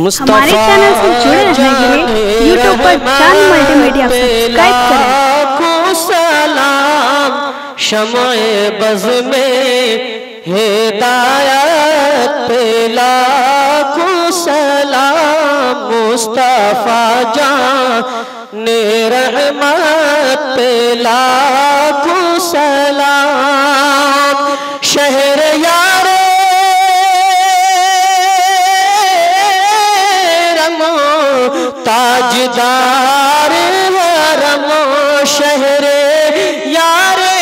हमारे चैनल से जुड़े रहने के लिए यूट्यूब पर चांद मल्टीमीडिया सब्सक्राइब करें। सलाम शम्ए बज़ में हिदायत पे लाखों सलाम मुस्तफ़ा जान रहमत पे लाखों सलाम शहर यारे रमो ताजदार रमो शहरे यारे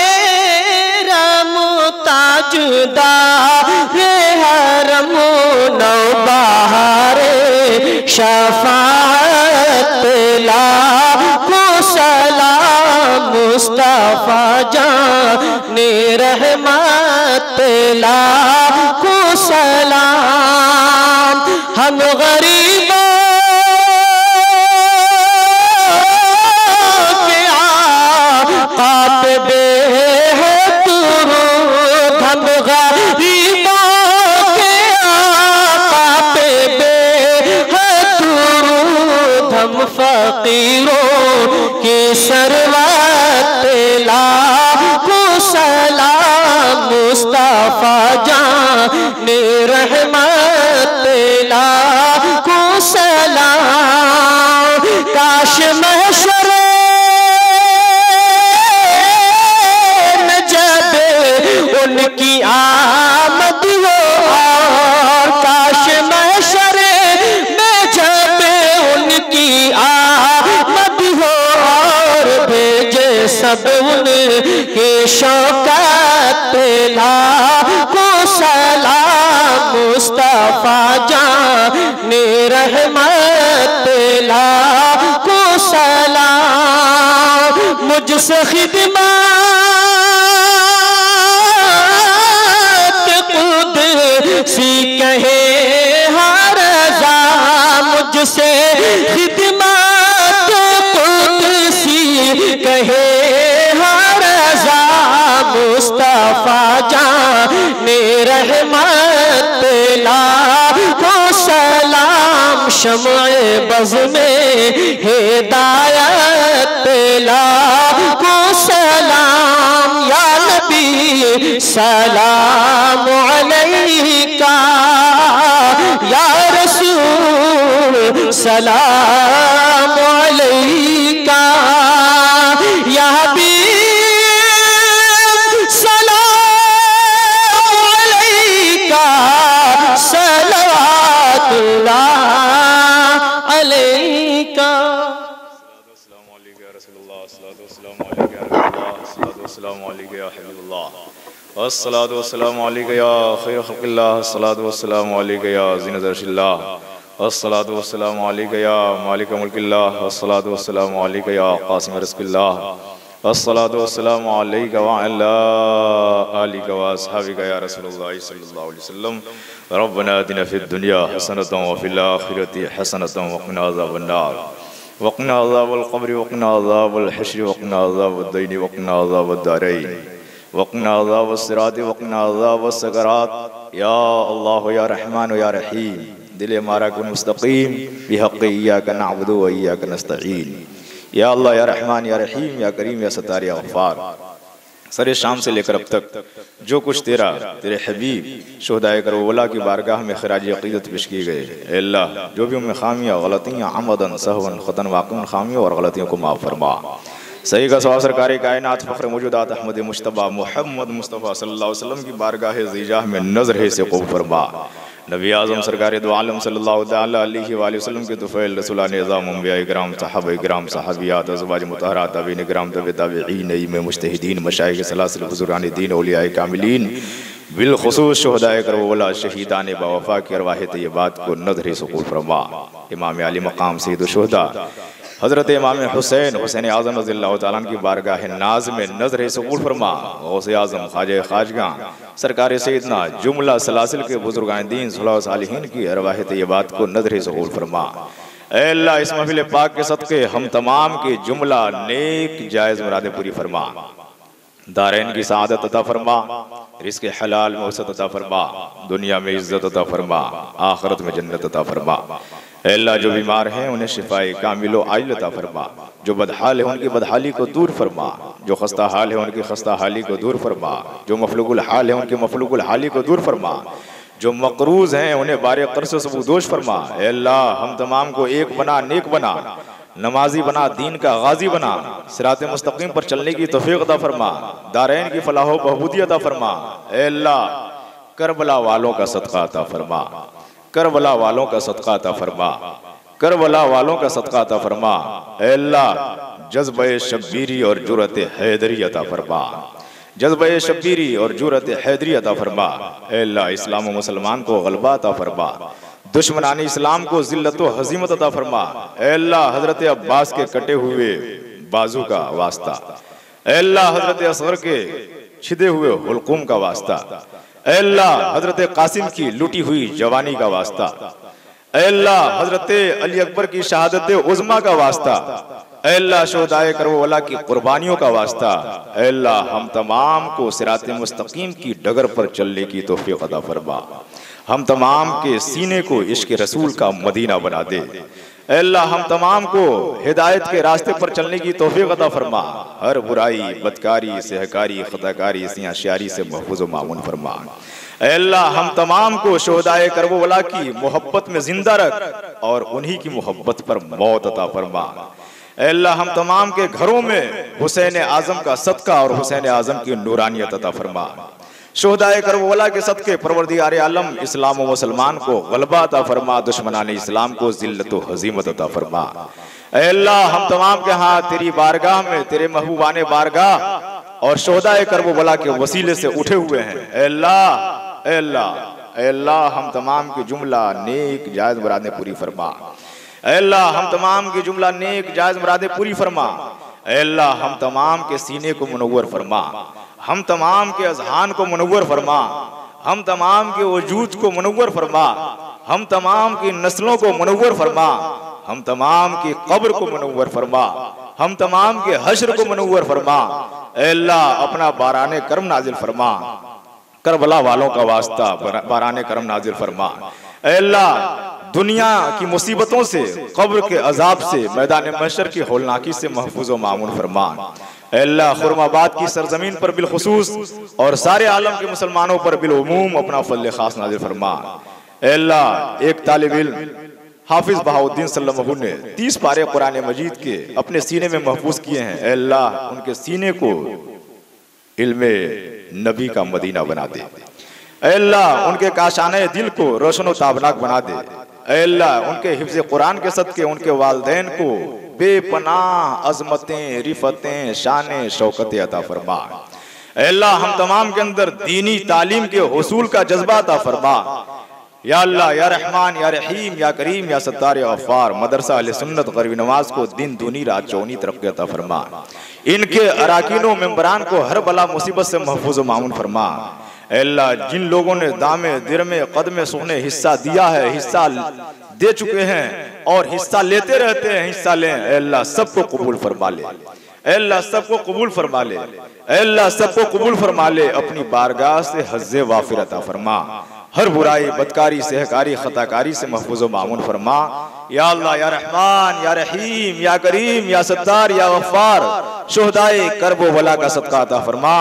रमो ताजदार रमो नौ बहारे शफाअत लाखों सलाम मुस्तफ़ा जान रहमत लाखों सलाम हम गरीबों के आका पे बेहद दुरूद हम गरीबों के आका पे बेहद दुरूद हम फकीरों की सरवत लाखों सलाम मुस्तफ़ा जान रहमत लाखों सलाम काश महशर में जब उनकी आमद हो और काश महशर में जब उनकी आमद हो और भेजे सब उनके शौकत लाखों सलाम मुस्तफ़ा जान रहमत लाखों सलाम मुझसे खिदमत खुद सी कहे हर जा मुझसे खिदमत खुद सी कहे हर जा मुस्तफ़ा जान रहमत लाखों सलाम शम्ए बज़ में हिदायत लाखों सलाम या नबी सलाम अलैका या रसूल सलाम अलैका या हबीब सलाम अलैका सलावतुल्लाह अलैका। अस्सलामु अलैकुम या रसूलुल्लाह अस्सलातु वस्सलामु अलैका या रसूलुल्लाह अस्सलातु वस्सलामु अलैका या हबीबुल्लाह अस्सलातु वस्सलामु अलैका या खैर खल्क़िल्लाह अस्सलातु वस्सलामु अलैका या ज़ीनत अर्शिल्लाह अस्सलातु वस्सलामु अलैका या मालिक मुल्किल्लाह अस्सलातु वस्सलामु अलैका या क़ासिम रिज़्क़िल्लाह अस्सलातु वस्सलामु अलैका व अला आलिका व अस्हाबिका या रसूलुल्लाह सल्लल्लाहु अलैहि वसल्लम रब्बना आतिना फ़िद दुनिया हसनतन व फ़िल आखिरति हसनतन व क़िना अज़ाबन नार वक़िना अज़ाबल क़ब्र वक़िना अज़ाबल हश्र वक़िना अज़ाबद दीन वक़िना अज़ाबद दारैन वक़िना अज़ाबस सिरात वक़िना अज़ाबस सकरात या अल्लाह या रहमान या रहीम दिल हमारा कुन मुस्तक़ीम बिहक़्क़ि इय्याका नअबुदु व इय्याका नस्तईन या अल्लाह या रहमान या रहीम या करीम या सत्तार या गफ़्फ़ार। सरे शाम से लेकर अब तक जो कुछ तेरे हबीब शुहदाए करबला की बारगाह में खराज अक़ीदत पेश किए गए, अल्लाह जो भी उनमें खामियाँ गलतियाँ अमदन सहवन ख़तन वाक़िअन खामियों और गलतियों को माफ़ फरमा। सही का सवाब सरकार कायनात फ़ख्र मौजूदात अहमद मुश्तबा मोहम्मद मुस्तफ़ा सल्लल्लाहु अलैहि वसल्लम की बारगाह ज़ीजाह में नज़र है से क़बूल फरमा। नबी आज़म सरकार दो आलम सल्लल्लाहु अलैहि वसल्लम के तुफ़ैल रसूलान निज़ाम अंबिया इकराम सहाबा इकराम सहाबियात अज़वाज मुतहहरात ताबीन इकराम ताबीईन इमाम मुज्तहिदीन मशाइख़ सलासिल हुज़ूरान दीन औलिया कामिलीन बिलख़ुसूस शुहदाए करबला शहीदान बावफ़ा की अरवाह तय्यबात को नज़र से क़बूल फरमा। इमाम आली मक़ाम सय्यिद शुहदा हज़रत इमाम हुसैन आज़म रज़ियल्लाहु तआला अन्हु की बारगाह नाज में नज़र से क़बूल फरमा। गौसे आज़म ख्वाजा ख़ाजगां सरकार सैयदना जुमला सलासिल के बुज़ुर्गान दीन सल्लल्लाहु सालिहीन की अरवाह तय्यबात को नज़र से क़बूल फरमा। ऐ अल्लाह इस महफ़िल पाक के सदक़े हम तमाम की जुमला नेक जायज़ मुरादें पूरी फरमा। दारैन की सआदत अता फरमा, रिज़्क़ हलाल में वसअत अता फरमा, दुनिया में इज़्ज़त अता फरमा, आखिरत में जन्नत अता फरमा। अल्लाह जो बीमार हैं उन्हें शिफाए कामिलो आजिल अता फरमा, जो बदहाल है उनकी बदहाली को दूर फरमा, जो खस्ता हाल है उनकी खस्ता हाली को दूर फरमा, जो मफलूकुल हाल है उनके मफलूकुल हाली को दूर फरमा, जो मकरूज हैं उन्हें बारे कर्स सबूदोश फरमा। अल्लाह हम तमाम को एक बना, नेक बना, नमाजी बना, दीन का गाजी बना, सिरात मुस्तकीम पर चलने की तौफीक अता फरमा, दारैन की फलाह व बहबूदी अता फरमा। अल्लाह करबला वालों का सदका अता फरमा, करबला वालों का सदका अता फरमा, करबला वालों का सदका अता फरमा। अल्लाह जज्बे शब्बीरी और जुरत हैदरी अता फरमा, जज्बे शब्बीरी और जुरत हैदरी अता फरमा। अल्लाह इस्लाम व मुसलमान को गलबा अता फरमा, दुश्मनानी इस्लाम को जिल्लत व हजीमत अता फरमा। अल्लाह हजरत अब्बास के कटे हुए बाजू का वास्ता, अल्लाह हजरत असगर के छिदे हुए हुलकुम का वास्ता, अल्लाह हजरत कासिम की लूटी हुई जवानी का वास्ता, अल्लाह हजरत अली अकबर की शहादत उज़्मा का वास्ता, अल्लाह शोहदाए करबला की कुर्बानियों का वास्ता। अल्लाह हम तमाम को सिरात मुस्तकीम की डगर पर चलने की तौफीक अता फरमा, हम तमाम के सीने को इश्क रसूल का मदीना बना दे। अल्लाह हम तमाम को हिदायत के रास्ते पर चलने की तौफीक अता फरमा, हर बुराई, बदकारी, सहकारी, खताकारी, सियाशियारी से महफूज व मामून फरमा। अल्लाह हम तमाम को शोहदाए करबला की मोहब्बत में जिंदा रख और उन्हीं की मोहब्बत पर मौत अता फरमा। अल्लाह हम तमाम के घरों में हुसैन आजम का सदका और हुसैन आजम की नूरानियत अता फरमा। शोहदाए करबला के सदके परवरदिगार आलम इस्लाम व मुसलमान को गलबा अता फरमा, दुश्मनाने इस्लाम को जिल्लत व हजीमत अता फरमा। अल्लाह हम तमाम के हाथ तेरी बारगाह में, तेरे महबूबाने बारगाह और शोहदाए करबला के वसीले से उठे हुए हैं। अल्लाह अल्लाह अल्लाह हम तमाम की जुमला नेक जायज़ मुरादें पूरी फरमा। अल्लाह हम तमाम की जुमला नेक जायज़ मुरादें पूरी फरमा। अल्लाह हम तमाम के सीने को मुनव्वर फरमा, हम तमाम के अज़हान को मुनव्वर फरमा, हम तमाम के वजूद को मुनव्वर फरमा, हम तमाम की नस्लों को मुनव्वर फरमा, हम तमाम की कब्र को मुनव्वर फरमा, हम तमाम के हश्र को मुनव्वर फरमा। अल्लाह अपना बाराने करम नाजिल फरमा, करबला वालों का वास्ता बाराने करम नाजिल फरमा। अल्लाह दुनिया की मुसीबतों से, कब्र के अजाब से, मैदान महशर की होलनाकी से महफूज व मामून फरमा। अल्लाह खुरमाबाद की सरजमीन पर बिलखुसूस और सारे आलम के मुसलमानों पर बिलउमूम अपना फज़ल खास नाज़िल फरमा। अल्लाह एक तालिब इल्म हाफिज बहाउद्दीन सल्लल्लाहु ने 30 पारे कुरान मजीद के अपने सीने में महफूज किए हैं। अल्लाह उनके सीने को इल्मे नबी का मदीना बना दे। अल्लाह उनके काशाने दिल को रोशन व ताबनाक बना दे। अल्लाह उनके हिफ्ज़ कुरान के सदके उनके वालिदैन को बेपनाह अज़मतें, रिफतें, शान शौकतें अता फरमा। अल्लाह हम तमाम के अंदर दीनी तालीम के हुसूल का जज्बा अता फरमा। या अल्लाह, या रहमान, या रहीम, या करीम, या सत्तार, या गफ्फार, मदरसा अहले सुन्नत गरीब नवाज को दिन दूनी रात चौनी तरक्की अता फरमा। इनके अराकीनों मेंबरान को हर बला मुसीबत से महफूज व मामून फरमा। अल्लाह जिन लोगों ने दामे दिरमे कदमे सुने हिस्सा दिया है, हिस्सा दे चुके हैं और हिस्सा लेते रहते हैं, हिस्सा लें। अल्लाह सबको कबूल फरमा ले, अल्लाह सबको कबूल फरमा ले, अल्लाह सबको कबूल फरमा ले। अपनी बारगाह से हज़्ज़े वाफिर अता फरमा, हर बुराई, बदकारी, सहकारी, खताकारी से महफूज व मामून फरमा। या अल्लाह, या रहमान, या रहीम, या करीम, या सत्तार, या गफ्फार, शुहदाए करबो वला का सदका अता फरमा।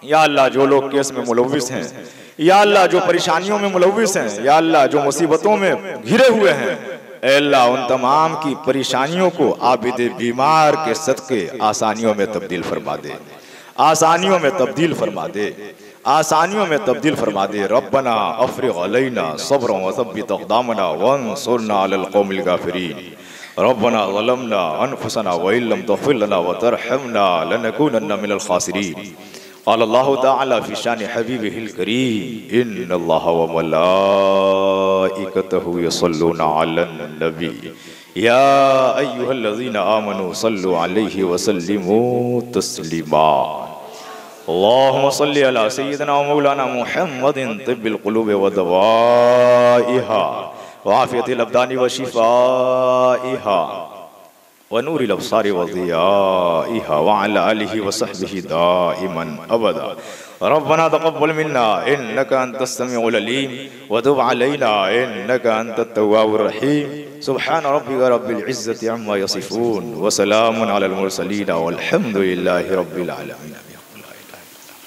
या अल्लाह जो लोग केस में मुलव्विस हैं, या अल्लाह जो परेशानियों में मुलव्विस हैं, या अल्लाह जो मुसीबतों में घिरे हुए हैं, अल्लाह उन तमाम की परेशानियों को आबिद बीमार के सदके आसानियों में तब्दील फरमा दे, आसानियों में तब्दील फरमा दे, आसानियों में तब्दील फरमा दे। रब्बना अफ़रिग़ अलैना सब्रन व सब्बित अक़दामना वंसुरना अलल क़ौमिल गाफ़िरीन। रब्बना ज़लमना अनफुसना व इल्लम तग़फ़िर लना व तरहमना लनकूनन्ना मिनल ख़ासिरीन। अल्लाहु तआला फ़ी शान हबीबिहिल करीम इन्नल्लाहा व मलाइकतहु यसल्लूना अलन नबी या अय्युहल्लज़ीना आमनू सल्लु अलैहि व सल्लिमू तस्लीमा। अल्लाहुम्मा सल्लि अला सय्यिदिना व मौलाना मुहम्मदिन तिब्बिल क़ुलूबि व दवाइहा व आफ़ियतिल अब्दानि व शिफ़ाइहा व नूरिल अब्सारि व ज़ियाइहा व अला आलिहि व सहबिहि दाइमन अबदा। रब्बना तक़ब्बल मिन्ना इन्नका अंतस समीउल अलीम व तुब अलैना इन्नका अंतत तव्वाबुर रहीम। सुब्हान रब्बिका रब्बिल इज़्ज़ति अम्मा यसिफून व सलामुन अलल मुरसलीन वल्हम्दुलिल्लाहि रब्बिल आलमीन।